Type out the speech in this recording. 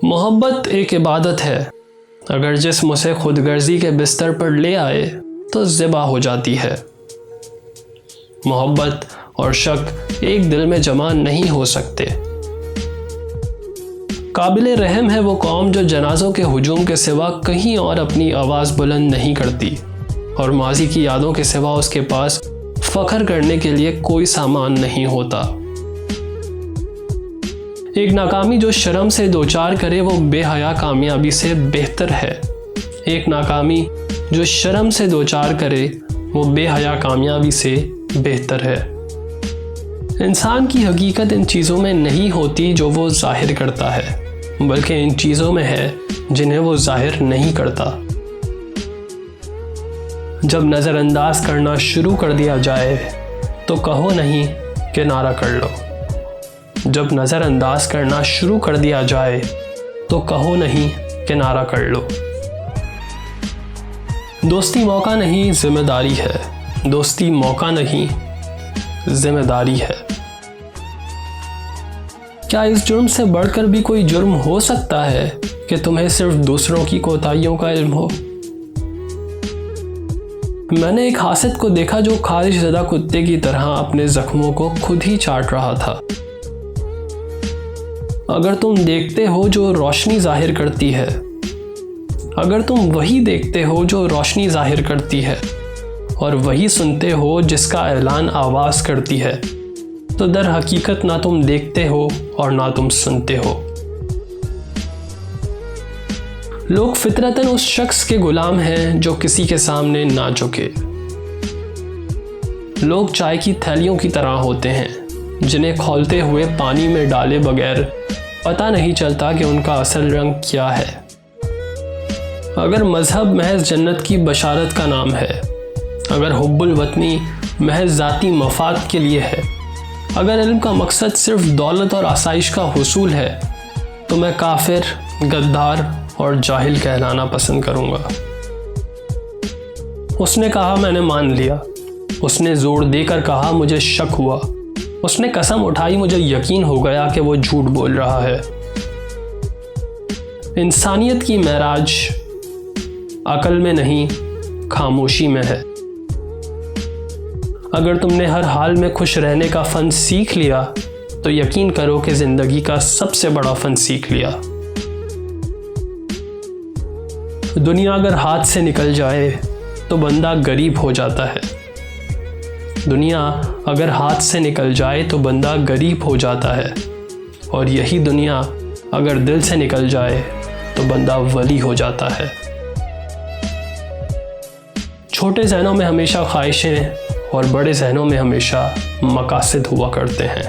मोहब्बत एक इबादत है, अगर जिस्म उसे खुद गर्जी के बिस्तर पर ले आए तो ज़िबा हो जाती है। मोहब्बत और शक एक दिल में जमा नहीं हो सकते। काबिल रहम है वो कौम जो जनाज़ों के हुजूम के सिवा कहीं और अपनी आवाज़ बुलंद नहीं करती और माजी की यादों के सिवा उसके पास फ़ख्र करने के लिए कोई सामान नहीं होता। एक नाकामी जो शर्म से दो चार करे वो बेहया कामयाबी से बेहतर है। एक नाकामी जो शर्म से दो चार करे वो बेहया कामयाबी से बेहतर है। इंसान की हकीकत इन चीज़ों में नहीं होती जो वो जाहिर करता है, बल्कि इन चीज़ों में है जिन्हें वो जाहिर नहीं करता। जब नज़रअंदाज करना शुरू कर दिया जाए तो कहो नहीं कि नारा कर लो। जब नज़रअंदाज करना शुरू कर दिया जाए तो कहो नहीं कि नारा कर लो। दोस्ती मौका नहीं जिम्मेदारी है, दोस्ती मौका नहीं जिम्मेदारी है। क्या इस जुर्म से बढ़कर भी कोई जुर्म हो सकता है कि तुम्हें सिर्फ दूसरों की कोताहियों का इल्म हो? मैंने एक हासिद को देखा जो खारिश ज़दा कुत्ते की तरह अपने जख्मों को खुद ही चाट रहा था। अगर तुम देखते हो जो रोशनी जाहिर करती है, अगर तुम वही देखते हो जो रोशनी जाहिर करती है और वही सुनते हो जिसका ऐलान आवाज़ करती है, तो दर हकीकत ना तुम देखते हो और ना तुम सुनते हो। लोग फितरतन उस शख्स के गुलाम हैं जो किसी के सामने ना झुके। लोग चाय की थैलियों की तरह होते हैं जिन्हें खौलते हुए पानी में डाले बगैर पता नहीं चलता कि उनका असल रंग क्या है। अगर मज़हब महज जन्नत की बशारत का नाम है, अगर हुब्बुल वतनी महज ज़ाती मफाद के लिए है, अगर इल्म का मकसद सिर्फ दौलत और आसाइश का हुसूल है, तो मैं काफिर, गद्दार और जाहिल कहलाना पसंद करूँगा। उसने कहा मैंने मान लिया, उसने जोर देकर कहा मुझे शक हुआ, उसने कसम उठाई मुझे यकीन हो गया कि वो झूठ बोल रहा है। इंसानियत की महराज अकल में नहीं खामोशी में है। अगर तुमने हर हाल में खुश रहने का फन सीख लिया तो यकीन करो कि जिंदगी का सबसे बड़ा फन सीख लिया। दुनिया अगर हाथ से निकल जाए तो बंदा गरीब हो जाता है। दुनिया अगर हाथ से निकल जाए तो बंदा गरीब हो जाता है, और यही दुनिया अगर दिल से निकल जाए तो बंदा वली हो जाता है। छोटे ज़हनों में हमेशा ख्वाहिशें और बड़े ज़हनों में हमेशा मकासद हुआ करते हैं।